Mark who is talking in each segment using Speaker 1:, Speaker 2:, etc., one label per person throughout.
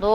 Speaker 1: 2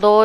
Speaker 1: 2